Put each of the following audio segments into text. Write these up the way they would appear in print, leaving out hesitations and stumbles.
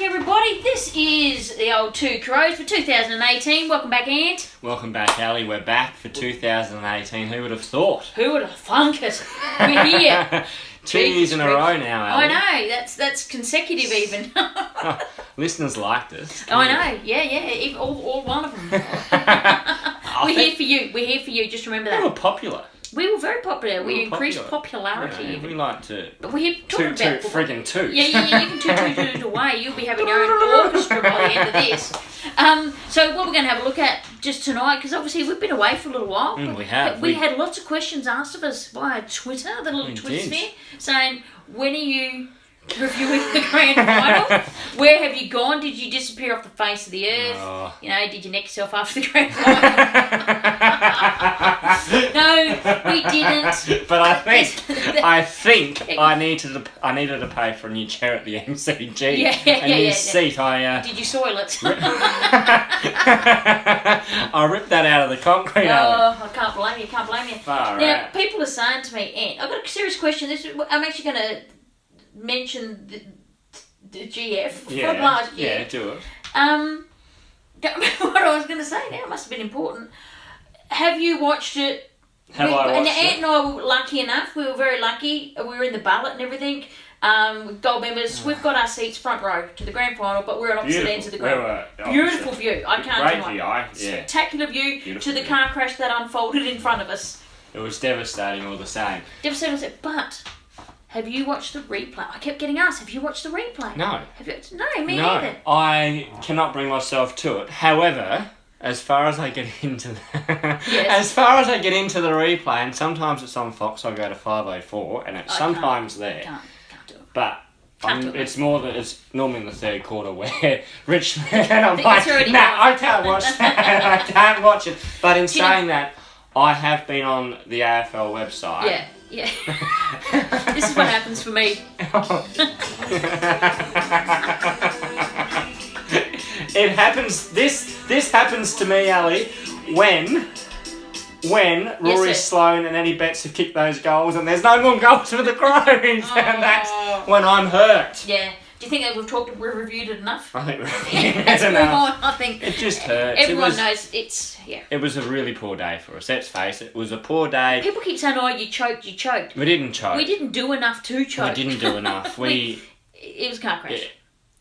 everybody. This is the old Two Crows for 2018. Welcome back, Ant. Welcome back, Ali. We're back for 2018. Who would have thought? Who would have thunk it? We're here. 2 years in a row now, Ali. I know. That's consecutive even. Listeners liked us. I know. Yeah. All one of them. We're here for you. We're here for you. Just remember that. We were popular. We were very popular. We increased popularity. Yeah, we like to. But we're talking about friggin' toot. Yeah. You can toot it away. You'll be having your own orchestra by the end of this. So what we're going to have a look at just tonight, because obviously we've been away for a little while. We have. We had lots of questions asked of us via Twitter, the little Twitter sphere, saying, when are you reviewing the grand final? Where have you gone? Did you disappear off the face of the earth? Oh. You know, did you neck yourself after the grand final? No, we didn't. But I think I needed to pay for a new chair at the MCG. A new seat. Did you soil it? I ripped that out of the concrete. I can't blame you. Far Now, out. people are saying to me, Ant, I've got a serious question. I'm actually going to mention the GF from last year. Yeah, do it. Don't remember what I was going to say now. It must have been important. Have you watched it? I watched it? Ant and I were lucky enough. We were very lucky. We were in the ballot and everything. With gold members, we've got our seats front row to the grand final, but we're on opposite ends of the grand. Beautiful view. I can't deny. Great view. Yeah. Spectacular view. Beautiful to the car crash that unfolded in front of us. It was devastating all the same. Devastating, but have you watched the replay? I kept getting asked, have you watched the replay? No. No, me neither. I cannot bring myself to it. However, as far as I get into the replay, and sometimes it's on Fox, I go to 504, and it's sometimes there. Can't do it. But it's normally in the third quarter where Richmond, and I'm like, I can't watch that. I can't watch it. But in saying that, I have been on the AFL website. Yeah. This is what happens for me. It happens. This happens to me, Ali, when Rory Sloane and Eddie Betts have kicked those goals, and there's no more goals for the Crows, and that's when I'm hurt. Yeah. Do you think that we've reviewed it enough? I think we've reviewed it Let's enough. move on. I think it just hurts. Everyone knows it's. It was a really poor day for us. Let's face it. It was a poor day. People keep saying, "Oh, you choked." We didn't choke. We didn't do enough to choke. We didn't do enough. It was car crash.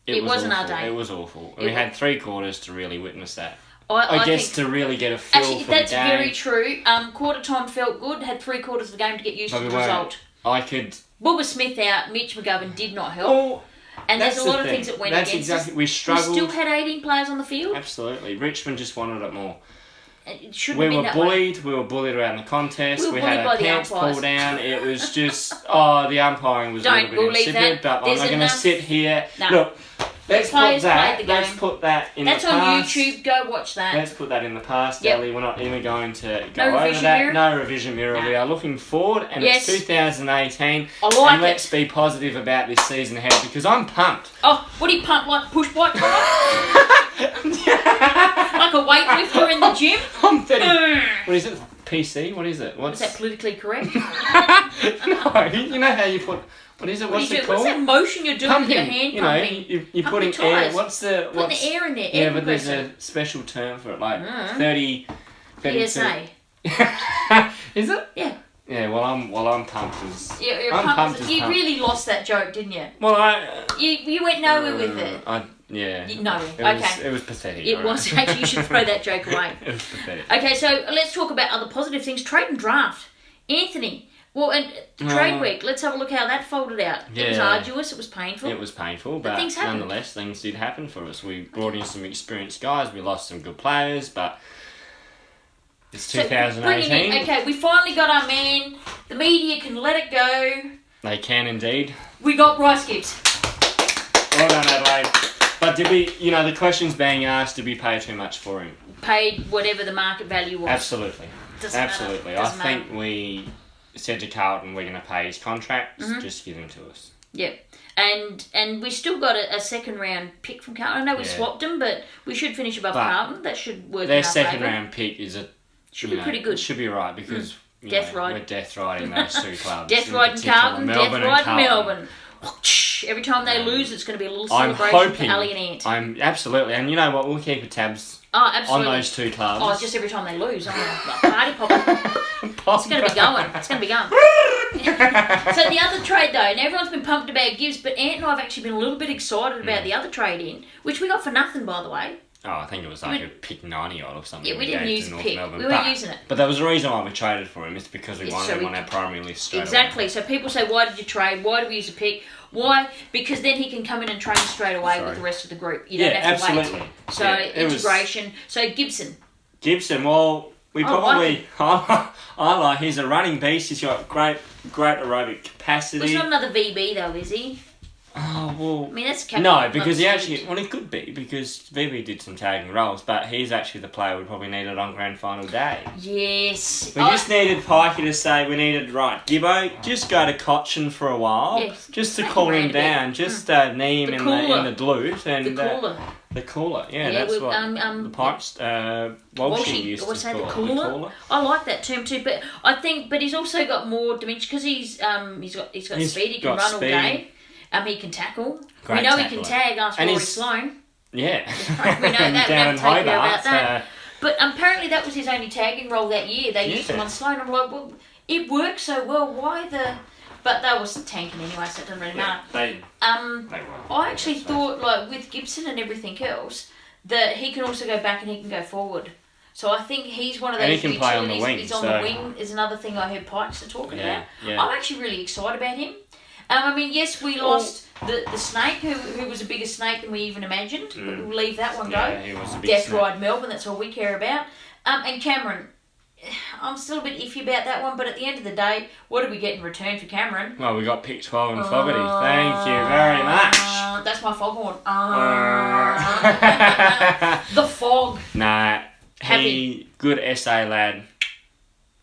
It wasn't awful. our day. It was awful. We had 3 quarters to really witness that. I guess think, to really get a feel for the game. That's very true. Quarter time felt good. Had 3 quarters of the game to get used to the result. Wilbur Smith out. Mitch McGovern did not help. Oh, and there's a lot of things that went against us. We struggled. We still had 18 players on the field. Absolutely. Richmond just wanted it more. It shouldn't have been that way. We were bullied around the contest. We had our pants pulled down. It was just the umpiring was a little bit insipid. But I'm not going to sit here. No. Look. Let's put that in the past. That's on YouTube. Go watch that. Let's put that in the past, Ellie. We're not even going to go over that. Mirror. No revision mirror. No. We are looking forward, and it's 2018. And let's be positive about this season ahead because I'm pumped. Oh, what do you pump like? Push what? Like a weightlifter in the gym? I'm 30. What is it? PC? What is it? Is that politically correct? No, you know how you put. What is it? What's it called? What's that motion you're doing with your hand pumping? You're putting air. What's the air in there? Yeah, but there's a special term for it, like 30. PSA. Is it? Yeah. Yeah. Well, I'm pumped as. I'm pumped. You really lost that joke, didn't you? Well, you went nowhere with it. It was pathetic. It was actually. You should throw that joke away. It was pathetic. Okay, so let's talk about other positive things. Trade and draft. Anthony. Well, and trade week, let's have a look how that folded out. Yeah. It was arduous, it was painful. It was painful, but nonetheless, things did happen for us. We brought in some experienced guys, we lost some good players, but it's 2018. Okay, we finally got our man. The media can let it go. They can indeed. We got Bryce Gibbs. Well done, Adelaide. But did we, the question's being asked, did we pay too much for him? Paid whatever the market value was. Absolutely. Absolutely. I think we said to Carlton we're going to pay his contract, just give him to us. Yep. And we still got a second round pick from Carlton. I know we swapped him, but we should finish above Carlton. That should work. Their second round pick should be pretty good. It should be right because we're death riding those 2 clubs. Death riding Carlton, death riding Melbourne. Every time they lose, it's going to be a little I'm celebration hoping, for Ali and Ant. Absolutely, and you know what? We'll keep tabs absolutely. on those two clubs. Oh, just every time they lose. I'm like party popper. It's going to be going. It's going to be going. So the other trade, though, and everyone's been pumped about Gibbs, but Ant and I have actually been a little bit excited about the other trade in, which we got for nothing, by the way. Oh, I think it was like a pick 90 odd or something. Yeah, we didn't use a pick. Melbourne. We weren't using it. But there was a reason why we traded for him. It's because we wanted him on our primary list straight Exactly. away. So people say, why did you trade? Why do we use a pick? Why? Because then he can come in and train straight away with the rest of the group. You don't have to absolutely. wait. So integration. So Gibson, well, we probably... I like he's a running beast. He's got great aerobic capacity. He's not another VB though, is he? Oh, well... I mean, that's captain. No, because he actually... Well, he could be, because VB did some tagging roles, but he's actually the player we probably needed on grand final day. Yes. We just needed Pikey to say we needed, right, Gibbo, just go to Cochin for a while, just to cool him down, just knee him in the glute. And, the cooler, that's what the Pikes, Walshy used to call it. The cooler. I like that term too, but I think, he's also got more dimension, because he's got speed, he can run all day. He can tackle. We know he can tag after Rory Sloane. Yeah. We know that. We don't take care about that. But apparently that was his only tagging role that year. They used him on Sloane. I'm like, well, it worked so well. Why the... But they was tanking anyway, so it doesn't really matter. I actually thought, like, with Gibson and everything else, that he can also go back and he can go forward. So I think he's one of those utilities. And he can play on the wing. He's on the wing is another thing I heard Pikes are talking about. Yeah. I'm actually really excited about him. I mean, yes, we lost the snake, who was a bigger snake than we even imagined. But we'll leave that one go. Yeah, he was a big Death snake. Ride Melbourne, that's all we care about. And Cameron, I'm still a bit iffy about that one, but at the end of the day, what did we get in return for Cameron? Well, we got pick 12 and Fogarty. Thank you very much. That's my foghorn. The fog. Nah, good SA lad.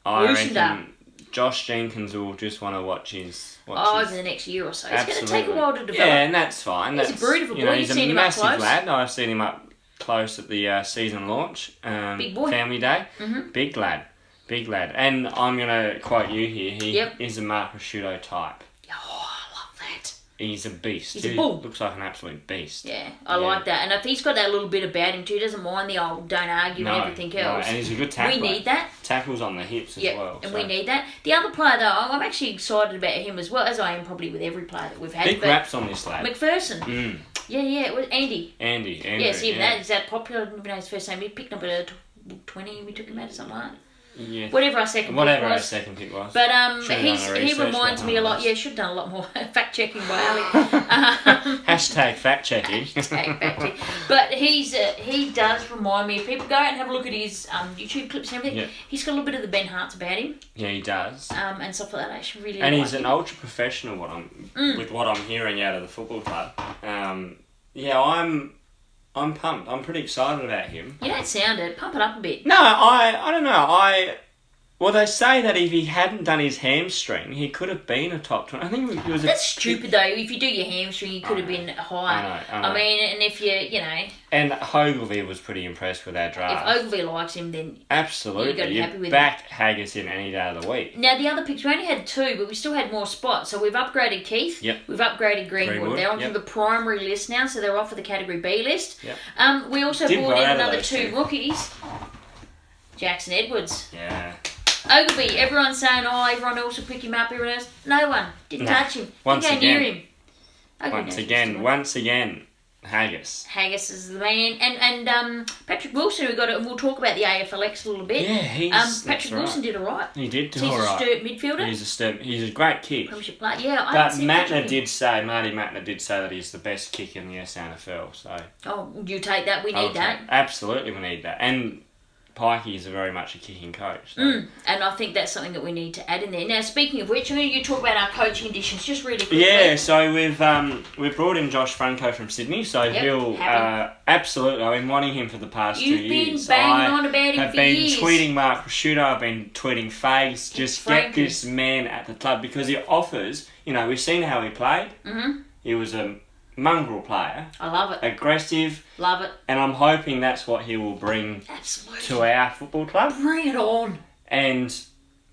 I reckon Josh Jenkins will just want to watch his... over the next year or so. It's going to take a while to develop. Yeah, and that's fine. He's a brood of a boy. He's a massive lad. I've seen him up close at the season launch. Big boy. Family day. Mm-hmm. Big lad. And I'm going to quote you here. He is a Mark Prosciutto type. Oh, I love that. He's a beast. He's a bull. Looks like an absolute beast. Yeah, I like that. And if he's got that little bit about him too, he doesn't mind the old don't argue and everything else. And he's a good tackler. We need that. Tackles on the hips as well. And we need that. The other player though, I'm actually excited about him as well, as I am probably with every player that we've had. Big raps on this lad. McPherson. Yeah, it was Andy. Andrew, yes, even that. Is that popular? I don't even know his first name. He picked number 20, we took him out or something like that. Yeah. Whatever our second pick was. But he reminds me a lot. Yeah, should have done a lot more fact checking by Ali. Hashtag fact checking. But he does remind me. If people go out and have a look at his YouTube clips and everything, he's got a little bit of the Ben Harts about him. Yeah, he does. And stuff like that. I actually really. And like he's an ultra professional. With what I'm hearing out of the football club. I'm pumped. I'm pretty excited about him. You don't sound it. Pump it up a bit. No, I don't know. Well, they say that if he hadn't done his hamstring, he could have been a top 20. I think he was. That's stupid though. If you do your hamstring, you could have been higher. I know. I mean, and if you know. And Ogilvy was pretty impressed with our draft. If Ogilvy likes him, then absolutely, you've got to be happy with back Haggis in any day of the week. Now the other picks, we only had 2, but we still had more spots. So we've upgraded Keith. Yep. We've upgraded Greenwood. They're onto the primary list now, so they're off of the category B list. Yep. We also brought in another 2 rookies. Jackson Edwards. Yeah. Ogilvy, everyone's saying, everyone else will pick him up, everyone else. No one. Didn't touch him. Didn't go near him. Once again, Haggis. Haggis is the man. And Patrick Wilson, we'll talk about the AFLX a little bit. Yeah, Patrick Wilson did alright. He did do alright. He's a sturt midfielder. He's a great kick. Yeah, but Marty Matner did say that he's the best kick in the SNFL. So. Oh, you take that. We need that. Absolutely, we need that. And Pikey is very much a kicking coach. So. And I think that's something that we need to add in there. Now, speaking of which, you talk about our coaching additions just really quickly. Yeah, so we've brought in Josh Franco from Sydney, so he'll absolutely. I've been wanting him for the past 2 years. You've been banging on about him for years. I've been tweeting Mark Prosciutto, I've been tweeting Fags, just get this man at the club because he offers. We've seen how he played. Mm-hmm. He was a mongrel player. I love it. Aggressive. Love it. And I'm hoping that's what he will bring to our football club. Bring it on. And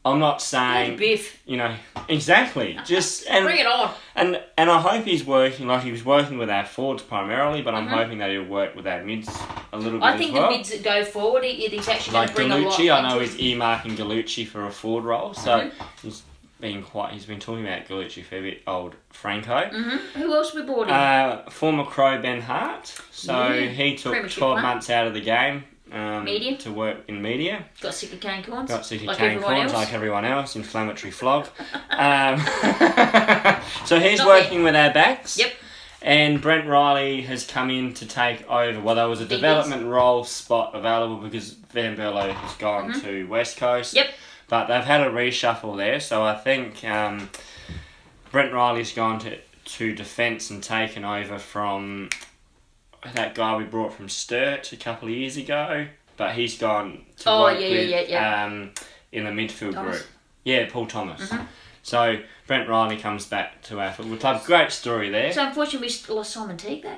I'm not saying, Biff. you know, exactly. Just bring it on. And I hope he's working, like he was working with our forwards primarily, but I'm hoping that he'll work with our mids a little bit as well. I think the mids that go forward, he's actually going to bring a lot. Like Gallucci, I know he's earmarking Gallucci for a forward role, so he's been talking about Gallucci for a bit, old Franco. Who else we brought in? Former Crow Ben Hart. So he took 12 months out of the game. Media. To work in media. Got sick of cane corns. Like everyone else. Inflammatory flog. So he's working with our backs. Yep. And Brent Riley has come in to take over. Well, there was a development role spot available because Van Berlo has gone to West Coast. Yep. But they've had a reshuffle there. So I think Brent Riley's gone to defence and taken over from that guy we brought from Sturt a couple of years ago, but he's gone to work in the midfield group. Yeah, Paul Thomas. So Brent Riley comes back to our football club. Great story there. So unfortunately we lost Simon Teague there.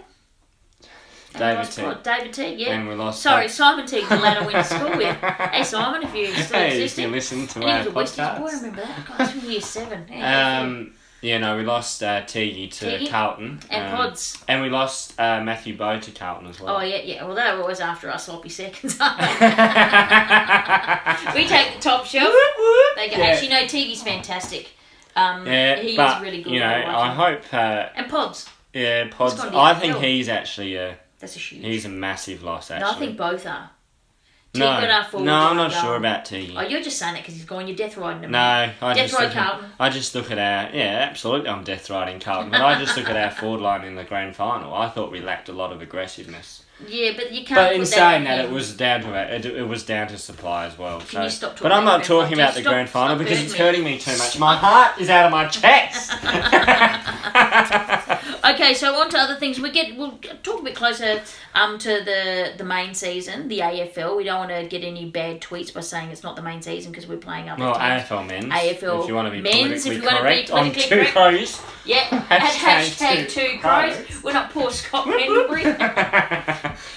David Teague, yeah. And we lost... Sorry, Simon Teague, the lad I went to school with. Hey Simon, if you still exist. You listen to and our he was a podcast. boy, I remember that. God, that's from year 7. We lost Teague to Carlton. And Pods. And we lost Matthew Bowe to Carlton as well. Oh, yeah. Well, they were always after our sloppy seconds, aren't they? We take the top shelf. They go, actually, no, Teague's fantastic. He's really good. You know, I hope... and Pods. Yeah, Pods. I think he's actually that's a huge... He's a massive loss, actually. No, I think both are. No, I'm not sure about Teague. Oh, you're just saying it because he's gone. You're death riding him. No, Carlton. I just look at our... Yeah, absolutely, I'm death riding Carlton. But I just look at our forward line in the grand final. I thought we lacked a lot of aggressiveness. Yeah, but you can't. But in saying that, it was down to supply as well. Can you stop talking? But I'm not talking about the grand final because it's hurting me too much. My heart is out of my chest. Okay, so on to other things. We'll talk a bit closer to the main season, the AFL. We don't want to get any bad tweets by saying it's not the main season because we're playing up. AFL men's. AFL if you want to be men's, politically correct on Two Crows. Yeah, hashtag Two Crows. We're not poor Scott Pendlebury.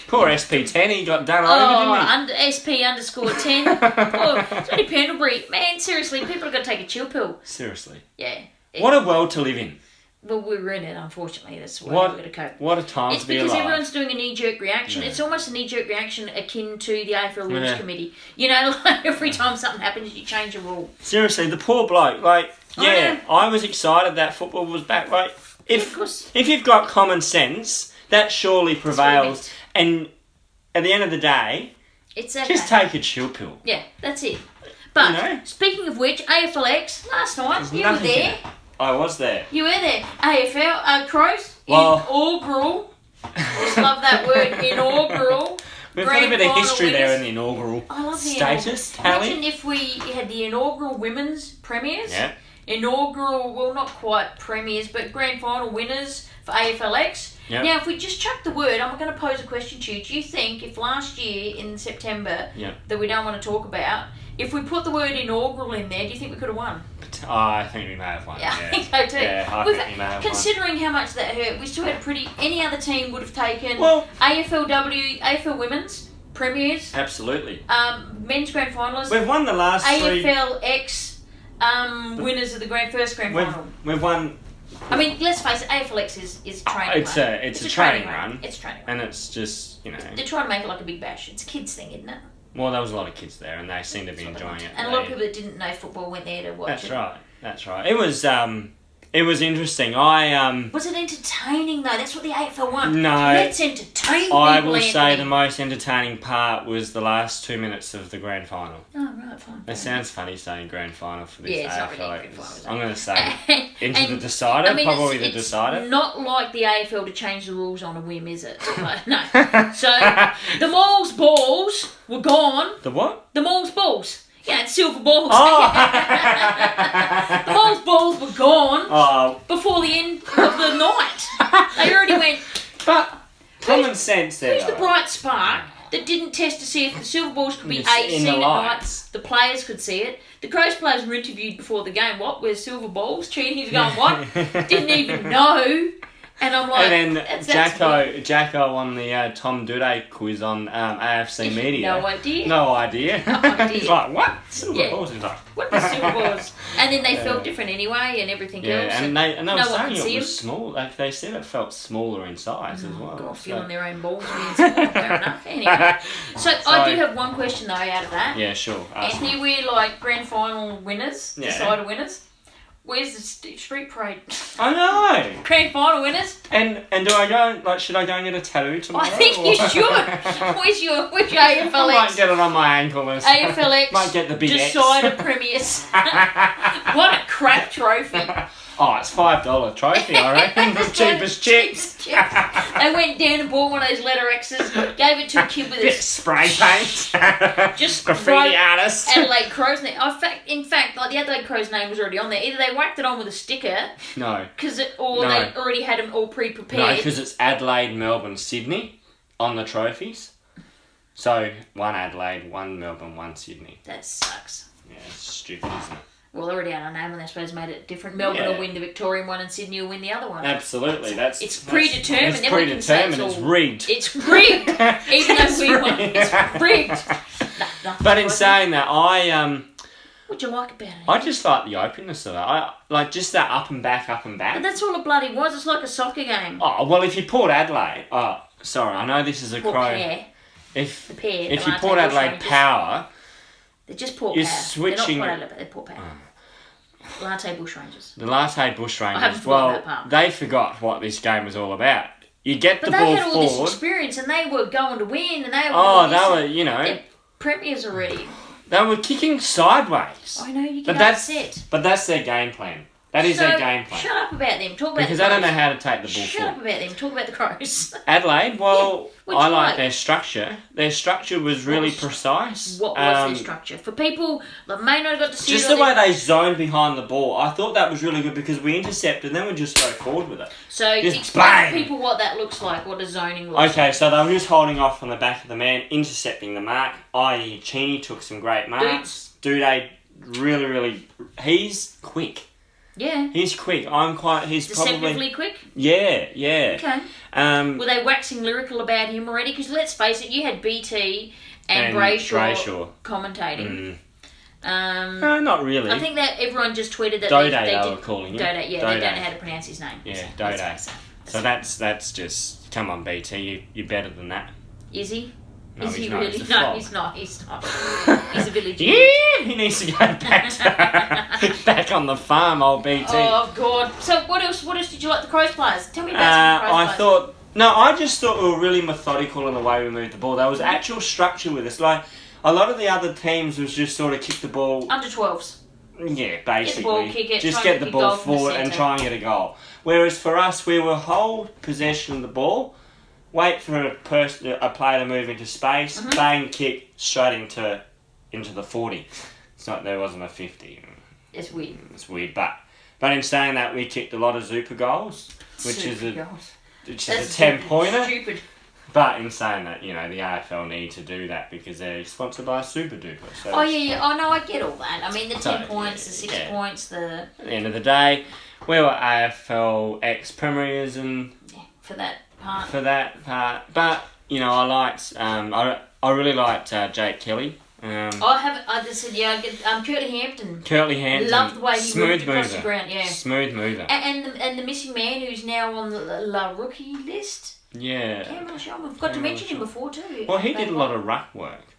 Poor SP10, he got done over, didn't he? SP_10. Oh, Johnny Pendlebury. Man, seriously, people have got to take a chill pill. Seriously. Yeah. What a world to live in. Well, we're in it, unfortunately. That's why we've got to cope. What a time to be alive. It's because everyone's doing a knee-jerk reaction. Yeah. It's almost a knee-jerk reaction akin to the AFL Rules Committee. You know, like every time something happens, you change a rule. Seriously, the poor bloke. Like, I was excited that football was back. Like, if you've got common sense, that surely prevails. And at the end of the day, it's okay. Just take a chill pill. Yeah, that's it. But, speaking of which, AFLX, last night, you were there. I was there. You were there. AFL, Crows, inaugural. Just love that word, inaugural. We've got a bit of history there in the inaugural status. Imagine if we had the inaugural women's premiers. Yeah. Inaugural, well, not quite premiers, but grand final winners for AFLX. Yep. Now, if we just chuck the word, I'm going to pose a question to you. Do you think if last year in September that we don't want to talk about, if we put the word inaugural in there, do you think we could have won? Oh, I think we may have won. Yeah, I think so too. Yeah, I think we may have considering how much that hurt, we still had any other team would have taken AFLW, AFL Women's, Premiers. Absolutely. Men's Grand Finalists. We've won the last AFLX winners of the first Grand Final. We've won... I mean, let's face it, AFLX is training run. It's a training run. It's a training run. And it's just, you know... They're trying to make it like a big bash. It's a kids thing, isn't it? Well, there was a lot of kids there, and they seemed to be enjoying it. And a lot of people that didn't know football went there to watch it. That's right. It was interesting. Was it entertaining though? That's what the AFL want. No. Let's entertain people. I will say the most entertaining part was the last 2 minutes of the grand final. Oh, right, fine. It sounds funny saying grand final for this AFL. Really grand final, I'm going to say into the decider, probably the decider. It's not like the AFL to change the rules on a whim, is it? No. So, the Moles balls were gone. The what? The Moles balls. Yeah, it's silver balls. Oh. The Moles balls were gone before the end of the night. They already went... But common sense there. Who's the bright spark that didn't test to see if the silver balls could be seen at night? The players could see it. The Crows players were interviewed before the game. What? Where's silver balls? Cheating. He's going, what? Didn't even know. And I'm like, and then Jacko on the Tom Duday quiz on AFC Media. No idea. No idea. He's like, what? Silver balls? He's like, what the silver balls? And then they felt different anyway, and everything else. And they were saying it was them. small. Like they said, it felt smaller in size as well. God, feeling their own balls being small. Fair enough. Anyway, so I do have one question though out of that. Yeah, sure. Anthony, we're like grand final winners, decider winners. Where's the street parade? I know. Grand final winners. And do I go? Like, should I go and get a tattoo tomorrow? I think you should. Where's your AFLX? I might get it on my ankle. AFLX. Might get the big decider premiers. What a crap trophy. Oh, it's $5 trophy, I reckon. The cheapest chips. They went down and bought one of those letter X's, gave it to a kid with a spray paint. Just graffiti artist. Adelaide Crow's name. In fact, like the Adelaide Crow's name was already on there. Either they whacked it on with a sticker. No. They already had them all pre-prepared. No, because it's Adelaide, Melbourne, Sydney on the trophies. So, one Adelaide, one Melbourne, one Sydney. That sucks. Yeah, it's stupid, isn't it? Well, they already had a name and I suppose made it different. Melbourne will win the Victorian one and Sydney will win the other one. Absolutely. It's predetermined. It's predetermined. It's rigged. It's rigged. Even though we won. It's rigged. But in saying that, What'd you like about it? I just like the openness of it. I like just that up and back. But that's all it bloody was. It's like a soccer game. Oh, well, if you Port Adelaide... Oh, sorry, I know this is a Port crow. Pair. If you Port Adelaide Power... They're just Port You're Power. switching... They're not Port Adelaide, they're Port Power. Latte Bushrangers. The Latte Bushrangers. I haven't forgotten that part. They forgot what this game was all about. You get the ball forward... But they had all this experience and they were going to win and they were... They're premiers already. They were kicking sideways. I know, you get upset. But that's their game plan. That is their game plan. Shut up about them. Talk about because the Crows. they don't know how to take the ball Shut up about them. Talk about the Crows. Adelaide, well, I like their structure. Their structure was really precise. What was their structure? For people that may not have got to see just the way they zoned behind the ball, I thought that was really good because we intercepted and then we just go forward with it. So explain to people what that looks like, what does zoning look like. Okay, so they were just holding off from the back of the man, intercepting the mark, i.e. Cheney took some great marks. Dude, really, he's quick. Yeah. He's quick. He's deceptively quick? Yeah. Okay. Were they waxing lyrical about him already? Because let's face it, you had BT and Brayshaw commentating. No, not really. I think that everyone just tweeted that they were calling him. Dode, yeah. They don't know how to pronounce his name. Yeah, Dode. So that's just, come on, BT, you're better than that. Is he? No, is he not. really? No, he's not. He's a village. Yeah, he needs to go back on the farm, old BT. Oh God! So what else did you like the Crows players? Tell me about some Crows players. I just thought we were really methodical in the way we moved the ball. There was actual structure with us. Like a lot of the other teams was just sort of kick the ball. Under 12s. Yeah, basically. Get the ball, kick it, just get the ball forward and try and get a goal. Whereas for us, we were hold possession of the ball. Wait for a player to move into space, bang, kick, straight into the 40. It's not, there wasn't a 50. It's weird. It's weird, but in saying that, we kicked a lot of Zupa goals, which is a 10-pointer. Stupid. But in saying that, the AFL need to do that because they're sponsored by Super Duper. So Oh no, I get all that. I mean, the 10 points, the 6 points, At the end of the day, we were AFLX premiers and... Yeah, for that part. But I liked I really liked Jake Kelly. I just said Curtly Hampton. Loved the way he moved across the ground. Yeah, smooth mover. And the missing man who's now on the rookie list. Yeah, Cameron Shaw. We've got to mention him before too. Well, he did a lot of ruck work,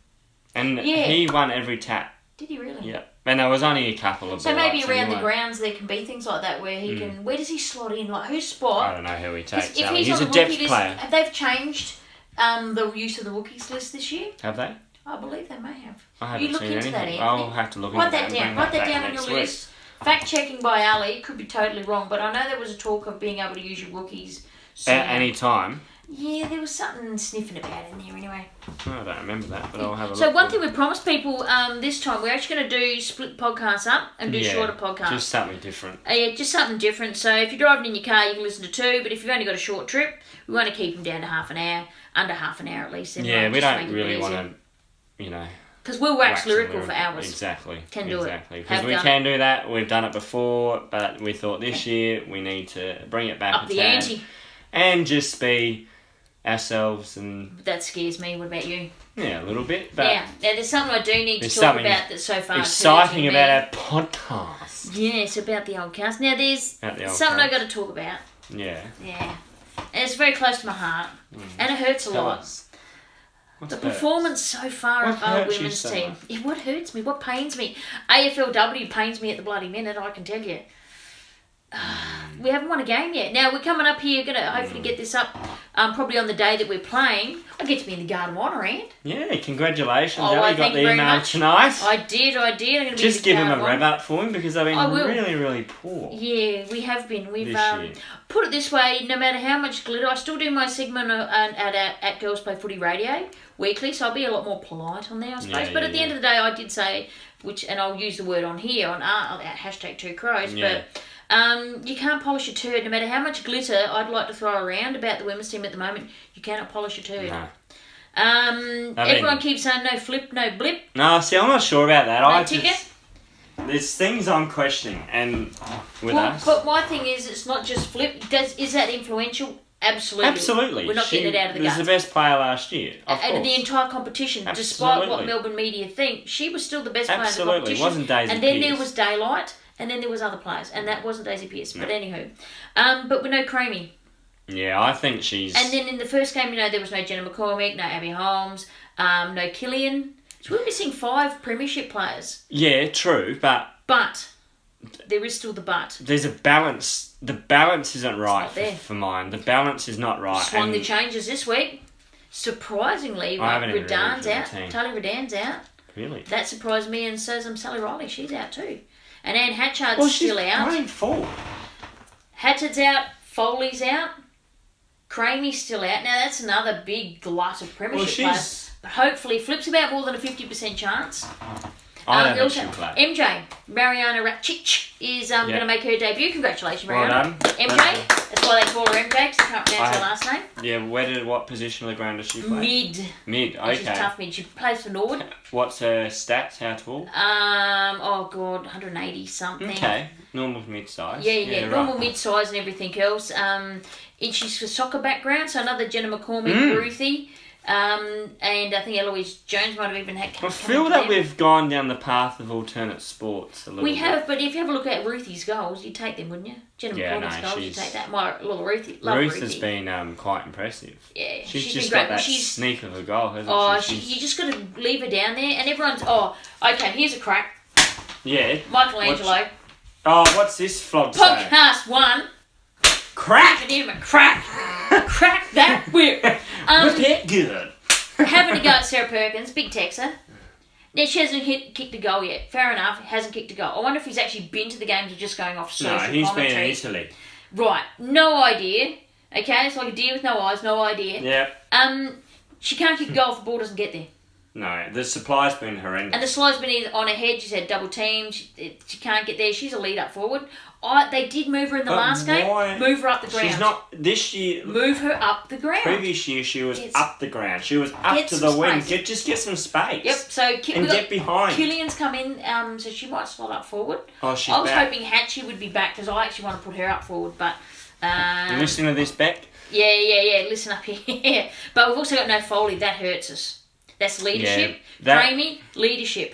and he won every tap. Did he really? Yeah. And there was only a couple of... So maybe around the grounds there can be things like that where he can... Where does he slot in? Like, whose spot? I don't know who he takes. If he's a depth player. Have they changed the use of the rookies list this year? Have they? I believe they may have. I haven't seen anything. That, Anthony. I'll have to look into that. Write that down on your list. Fact-checking by Ali. Could be totally wrong, but I know there was a talk of being able to use your rookies... At any time? Yeah, there was something sniffing about in there anyway. I don't remember that, but I'll have a look. So one thing we promised people this time, we're actually going to do split podcasts up and do shorter podcasts. Just something different. Yeah, just something different. So if you're driving in your car, you can listen to 2, but if you've only got a short trip, we want to keep them down to half an hour, under half an hour at least. Yeah, we don't really want to, because we'll wax lyrical for hours. Exactly. Can do it. Because we can do that. We've done it before, but we thought this year we need to bring it back up the ante. and just be ourselves. And that scares me. What about you? Yeah, a little bit. But now there's something I do need to talk about that so far exciting about our podcast. Yes, about the old cast. Now there's something I've got to talk about. Yeah. Yeah. And it's very close to my heart. And it hurts a lot. The performance so far of our women's team. Yeah, what hurts me? What pains me? AFLW pains me at the bloody minute, I can tell you. We haven't won a game yet. Now, we're coming up here, going to hopefully get this up probably on the day that we're playing. I get to be in the Guard of Honour, Ant. Yeah, congratulations. Oh, you got the email tonight. I did. I'm going to be just give him a rev up for him because they've been really, really poor. Yeah, we have been. We've put it this way, no matter how much glitter, I still do my segment at Girls Play Footy Radio weekly, so I'll be a lot more polite on there, I suppose. But at the end of the day, I did say, and I'll use the word on here, on hashtag #TwoCrows, but... you can't polish a turd. No matter how much glitter I'd like to throw around about the women's team at the moment, you cannot polish a turd. No. Everyone keeps saying no flip, no blip. No, see, I'm not sure about that. Ticket. There's things I'm questioning, and with us. But my thing is, it's not just flip. Is that influential? Absolutely. We're not getting it out of the guts. She was the best player last year. Out of the entire competition, despite what Melbourne media think, she was still the best player in the competition. Wasn't Daisy And then there was Daylight. And then there was other players, and that wasn't Daisy Pearce. But anywho, but with no Creamy. Yeah, I think she's... And then in the first game, there was no Jenna McCormick, no Abby Holmes, no Killian. So we're missing 5 premiership players. Yeah, true, but... But, there is still the but. There's a balance. The balance isn't right for mine. The balance is not right. Swung the changes this week. Surprisingly, Redan's out. Tali Redan's out. Really? That surprised me, and so Sally Riley. She's out too. And Anne Hatchard's still out. She's playing forward. Hatchard's out. Foley's out. Cramey's still out. Now, that's another big glut of premiership players. But hopefully, Flip's about more than a 50% chance. I don't think she'll play. MJ, Mariana Ratchich, is going to make her debut. Congratulations, Mariana. Well done. MJ. That's why they call her MJ, because they can't pronounce her last name. Yeah, what position of the ground does she play? Mid, okay. She's tough mid. She plays for Norwood. What's her stats? How tall? 180 something. Okay, normal mid-size. Yeah, normal mid-size and everything else. And she's for soccer background, so another Jenna McCormick, Ruthie. And I think Eloise Jones might have even had... I feel that we've gone down the path of alternate sports a little bit. We have, but if you have a look at Ruthie's goals, you'd take them, wouldn't you? Jenna McCormick's goals, you'd take that. My little Ruthie. Ruth has been quite impressive. Yeah, she's been just great. got that sneak of a goal, hasn't she? You just got to leave her down there, and everyone's... okay, here's a crack. Yeah. Michelangelo. What's this flog say? Podcast 1. Crack! Crack! Crack that whip! Whip it good. Having to go at Sarah Perkins, big texter. Now, she hasn't kicked a goal yet. Fair enough, hasn't kicked a goal. I wonder if he's actually been to the games or just going off social commentary. No, he's been in Italy. Right, no idea. Okay, it's like a deer with no eyes, no idea. Yeah. She can't kick a goal if the ball doesn't get there. No, the supply's been horrendous. And the supply's been on her head. She's had double teamed. She can't get there. She's a lead up forward. They did move her in the last game. Move her up the ground. She's not this year. Move her up the ground. Previous year, she was up the ground. She was up to the wing. Just get some space. Yep. So get behind. Killian's come in, so she might slot up forward. Oh, she's I was back. hoping Hatchie would be back because I actually want to put her up forward, but. You listening to this, Beck? Yeah. Listen up here. But we've also got no Foley. That hurts us. That's leadership. Framey, leadership.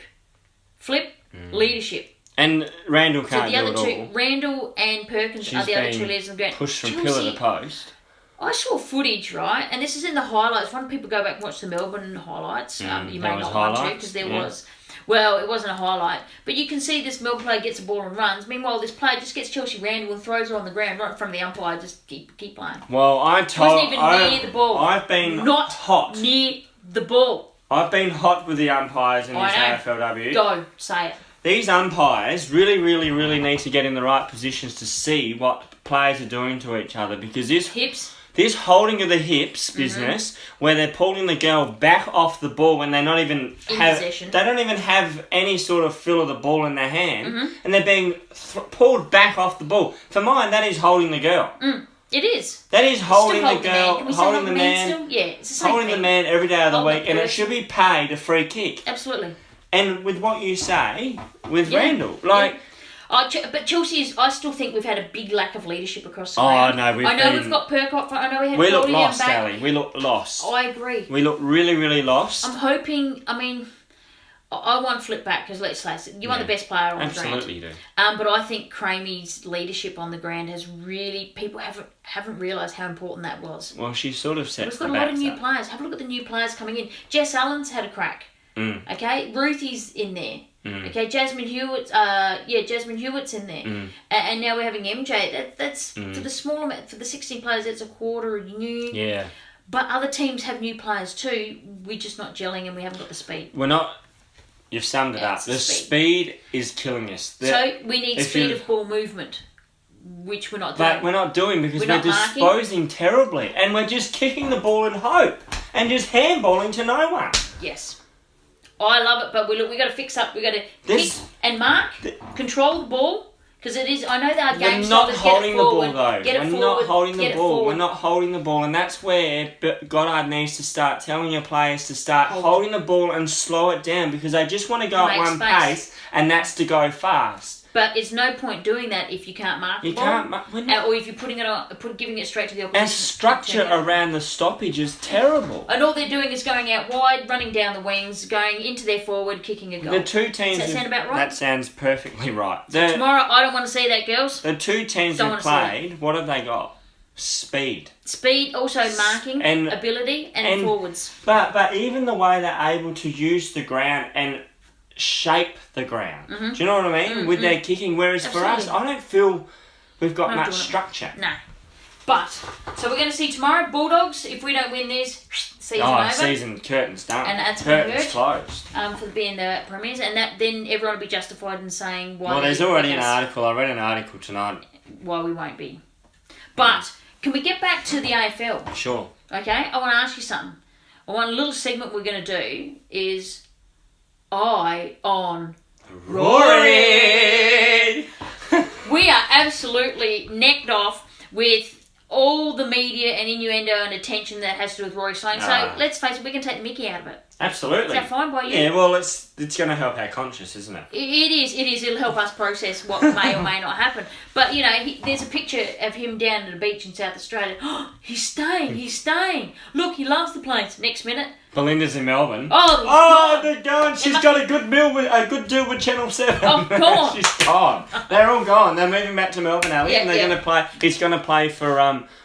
Flip, leadership. And Randall can't do it all. So the other two, Randall and Perkins are the other two leaders on the ground. Pushed from pillar to post. I saw footage, right? And this is in the highlights. When people go back and watch the Melbourne highlights, you may not want to because there was... Well, it wasn't a highlight. But you can see this Melbourne player gets a ball and runs. Meanwhile, this player just gets Chelsea Randall and throws her on the ground right in front of the umpire. Just keep playing. Well, wasn't even near the ball. I've been not hot. Near the ball. I've been hot with the umpires in this AFLW. Go, say it. These umpires really, really, really need to get in the right positions to see what players are doing to each other because this holding of the hips business, where they're pulling the girl back off the ball when they don't even have any sort of feel of the ball in their hand, and they're being pulled back off the ball. For mine, that is holding the girl. It is. That is holding the girl, holding the man. Yeah, it's the same holding the man every day of the week, and it should be paid a free kick. Absolutely. And with what you say, with Randall, But Chelsea I still think we've had a big lack of leadership across the ground. No, we've got Perkott. I know we look lost, Ali. We look lost. I agree. We look really, really lost. I'm hoping. I want flip back because let's face it, you want the best player on the ground. Absolutely, you do. But I think Cramey's leadership on the ground has really people haven't realised how important that was. Well, she sort of set. We've got a lot of new players. Have a look at the new players coming in. Jess Allen's had a crack. Okay, Ruthie's in there. Okay, Jasmine Hewitt's in there, and now we're having MJ. That's for the small amount, for the 16 players. That's a quarter new. Yeah. But other teams have new players too. We're just not gelling, and we haven't got the speed. We're not. You've summed it up. The speed is killing us. So we need speed of ball movement, which we're not doing. But we're not doing because we're disposing terribly, and we're just kicking the ball in hope and just handballing to no one. Yes. I love it, but we got to fix up. We got to kick and mark, control the ball, because it is. I know that our game style is get it forward, We're not holding the ball. We're not holding the ball, and that's where Goddard needs to start telling your players to start holding the ball and slow it down, because they just want to go at one pace, and that's to go fast. But it's no point doing that if you can't mark the ball. You can't mark, or if you're putting it on, giving it straight to the opposition. Our structure around the stoppage is terrible. And all they're doing is going out wide, running down the wings, going into their forward, kicking a goal. The two teams. Does that sound about right? That sounds perfectly right. Tomorrow, I don't want to see that, girls. The two teams that played, what have they got? Speed. Speed, also marking, and ability, and forwards. But even the way they're able to use the ground and shape the ground. Do you know what I mean? With their kicking. Whereas for us, I don't feel we've got much structure. No. But, so we're going to see tomorrow, Bulldogs, if we don't win this, season over. Season curtain's done. And that's curtain's closed. For being the premiers. And then everyone will be justified in saying why. Well, there's already an article. I read an article tonight. Why we won't be. But, can we get back to the AFL? Sure. Okay, I want to ask you something. One little segment we're going to do is Eye on Rory. We are absolutely necked off with all the media and innuendo and attention that has to do with Rory Sloane. So let's face it, we can take the mickey out of it. Absolutely. Is that fine by you? Yeah, well, it's going to help our conscience, isn't it? It is. It'll help us process what may or may not happen. But, there's a picture of him down at the beach in South Australia. Oh, he's staying. Look, he loves the place. Next minute. Belinda's in Melbourne. Oh, they're gone. She's got a good deal with Channel 7. Oh, come on. She's gone. They're all gone. They're moving back to Melbourne, Ali, and they're going to play. He's going to play for,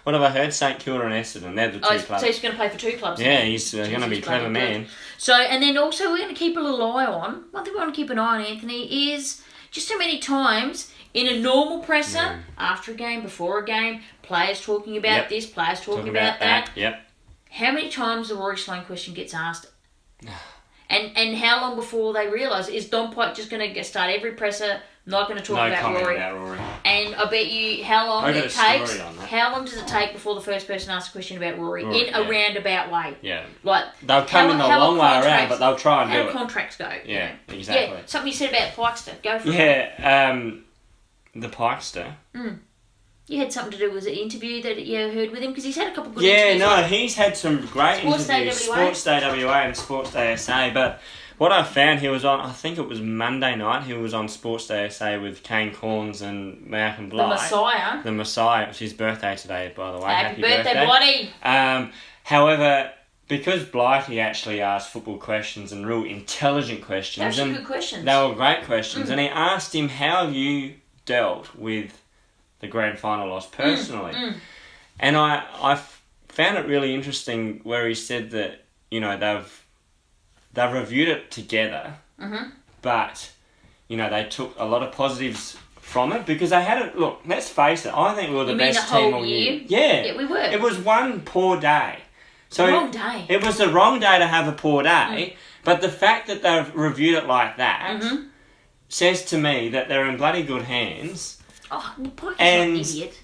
what have I heard? St Kilda and Essendon. They're the two clubs. So he's going to play for two clubs. Yeah, he's going to be a clever man. So, and then also we're going to keep a little eye on, one thing we want to keep an eye on, Anthony, is just how many times in a normal presser, after a game, before a game, players talking about this, players talking about that. Yep. How many times the Rory Sloane question gets asked? And how long before they realise, is Don Pike just going to start every presser, not going to talk about Rory? And I bet you how long it takes. How long does it take before the first person asks a question about Rory in a roundabout way? Yeah. Like they'll come in a long way around, but they'll try and do it. How do contracts go? Yeah, exactly. Yeah, something you said about Pikester. Go for it. Yeah, the Pikester. You had something to do with an interview that you heard with him, because he's had a couple of good interviews. Yeah, no, he's had some great interviews. Sports Day WA and Sports Day SA. But what I found, he was on, I think it was Monday night, he was on Sports Day SA with Kane Corns and Malcolm Blight. The Messiah. It was his birthday today, by the way. Happy birthday, Blighty. However, because Blighty actually asked football questions and real intelligent questions. Those were good questions. They were great questions. And he asked him, how have you dealt with the grand final loss personally? And I found it really interesting where he said that, they've reviewed it together, but, they took a lot of positives from it, because they had it, look, let's face it, I think we were the best team all year. Yeah, we were. It was one poor day. So wrong day. It was the wrong day to have a poor day, but the fact that they've reviewed it like that says to me that they're in bloody good hands. Oh, Pikey's an idiot.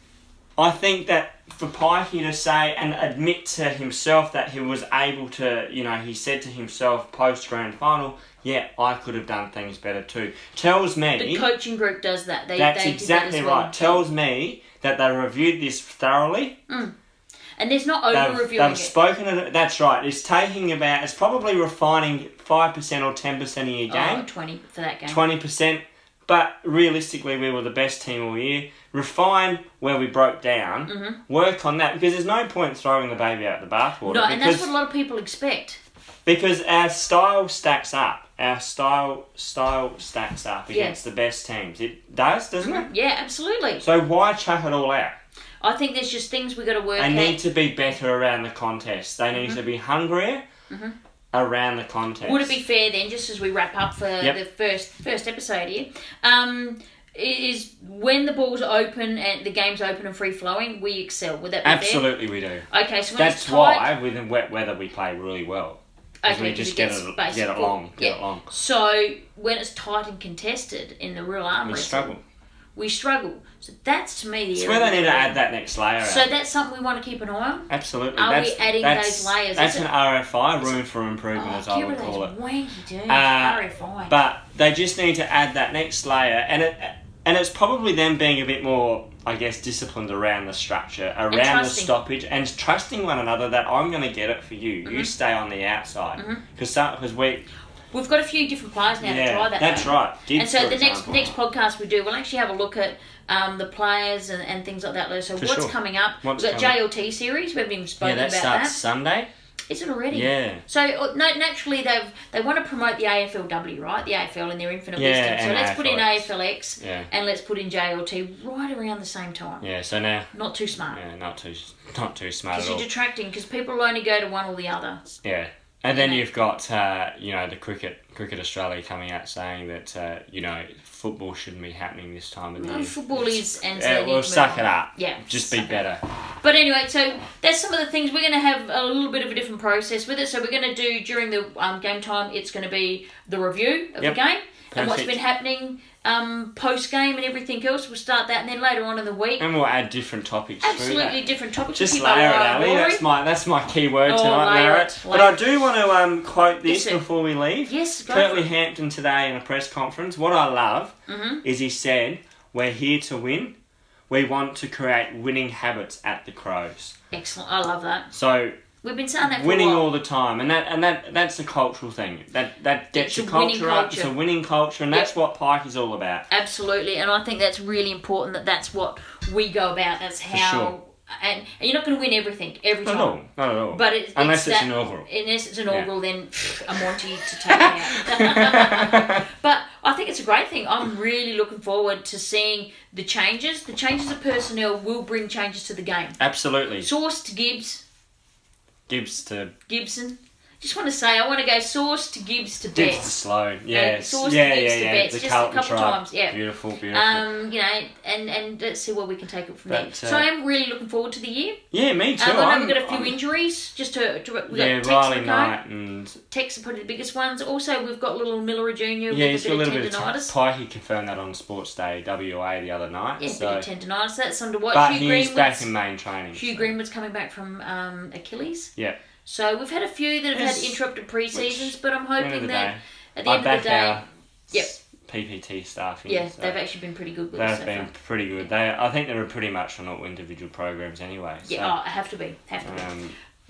I think that for Pikey to say and admit to himself that he was able to, he said to himself post-grand final, I could have done things better too. Tells me... The coaching group does that. That's exactly right. Tells me that they reviewed this thoroughly. And there's not over-reviewing They've spoken it. That's right. It's probably refining 5% or 10% of your game. 20 for that game. 20%. But realistically, we were the best team all year. Refine where we broke down. Work on that, because there's no point throwing the baby out the bathwater. No, and that's what a lot of people expect. Because our style stacks up. Our style stacks up against the best teams. It does, doesn't it? Yeah, absolutely. So why chuck it all out? I think there's just things we've got to work out. They need to be better around the contest. They need to be hungrier around the contest. Would it be fair then, just as we wrap up for the first episode here, is when the ball's open and the game's open and free-flowing, we excel. Would that be Absolutely we do. Okay, so when That's it's tight... why, with wet weather, we play really well. Okay, we just get it along. So when it's tight and contested in the real arm wrestle, we struggle. So that's, to me, the area. So where they need to add that next layer. So that's something we want to keep an eye on? Absolutely. Are we adding those layers? That's an RFI, room for improvement, as I would call it. Wanky dude, RFI. But they just need to add that next layer, and it's probably them being a bit more, I guess, disciplined around the structure, around the stoppage, and trusting one another that I'm going to get it for you. You stay on the outside. Because we've got a few different players now to try that. That's right. And so the next podcast we do, we'll actually have a look at the players and things like that. So what's coming up? We've got JLT series. We haven't even spoken about that. Yeah, that starts Sunday. Is it already? Yeah. So naturally they want to promote the AFLW, right? The AFL in their infinite wisdom. So let's put in AFLX and let's put in JLT right around the same time. Yeah. So now. Not too smart. Yeah, not too smart at all. Because you're detracting, because people will only go to one or the other. Yeah. And then you've got, the Cricket Australia coming out saying that, football shouldn't be happening this time of the year. Football is... and so we'll suck it up. Yeah. Just be better. But anyway, so that's some of the things. We're going to have a little bit of a different process with it. So we're going to do, during the game time, it's going to be the review of the game. And what's been happening post-game and everything else. We'll start that, and then later on in the week... And we'll add different topics Absolutely different topics. Just layer it, Ali. That's my key word tonight, layer it. But I do want to quote this before we leave. Yes, go Curtly Hampton today in a press conference. What I love is he said, we're here to win. We want to create winning habits at the Crows. Excellent. I love that. So... We've been saying that for winning a while. all the time, and that's a cultural thing. That gets your culture up. It's a winning culture, and that's what Pike is all about. Absolutely, and I think that's really important. That's what we go about. That's how. For sure. And you're not going to win everything every time. Not at all. But unless it's inaugural. Unless it's inaugural, then I want you to take it out. But I think it's a great thing. I'm really looking forward to seeing the changes. The changes of personnel will bring changes to the game. Absolutely. Sauce to Gibbs. Gibson. Just want to say, I want to go Sauce to Gibbs to Betts. Gibbs to Sloan, yeah. Sauce to Gibbs to Betts, the just Carlton a couple tribe. times, yeah. Beautiful. And let's see where we can take it from there. So I am really looking forward to the year. Yeah, me too. I know we've got a few injuries, just we got Riley Knight and... Tex are probably the biggest ones. Also, we've got little Miller Jr. with he's a bit of tendinitis. Pikey confirmed that on Sports Day WA the other night. Yeah, a bit of tendinitis. That's something to watch. But he's back in main training. Hugh Greenwood's coming back from Achilles. Yeah. So we've had a few that have had interrupted pre-seasons, but I'm hoping that at the end of the day... PPT staff. Yeah, they've actually been pretty good with us. They've been pretty good. I think they're pretty much on all individual programs anyway. So. Yeah, have to be.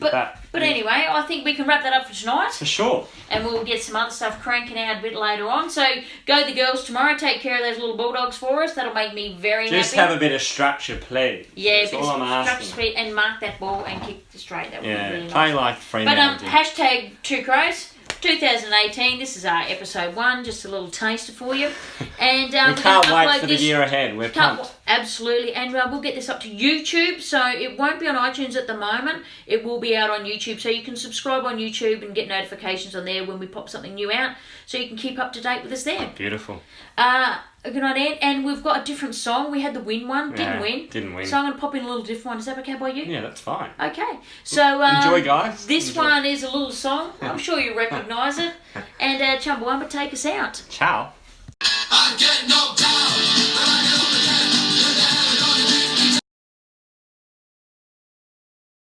But anyway, I think we can wrap that up for tonight. For sure. And we'll get some other stuff cranking out a bit later on. So go the girls tomorrow. Take care of those little bulldogs for us. That'll make me very happy. Just have a bit of structure, please. Yeah, that's all I'm asking. Structure, and mark that ball and kick it straight. That would be really nice. Play like Fremantle. But hashtag TwoCrows 2018. This is our episode 1. Just a little taster for you. And we can't wait for the year ahead. We're pumped. Absolutely, and we'll get this up to YouTube, so it won't be on iTunes at the moment. It will be out on YouTube, so you can subscribe on YouTube and get notifications on there when we pop something new out, so you can keep up to date with us there. Beautiful. Good night, Ed. And we've got a different song. We had the Win one. Didn't win. So I'm going to pop in a little different one. Is that okay by you? Yeah, that's fine. Okay. So enjoy, guys. This one is a little song. I'm sure you recognise it. And Chumbawamba, take us out. Ciao.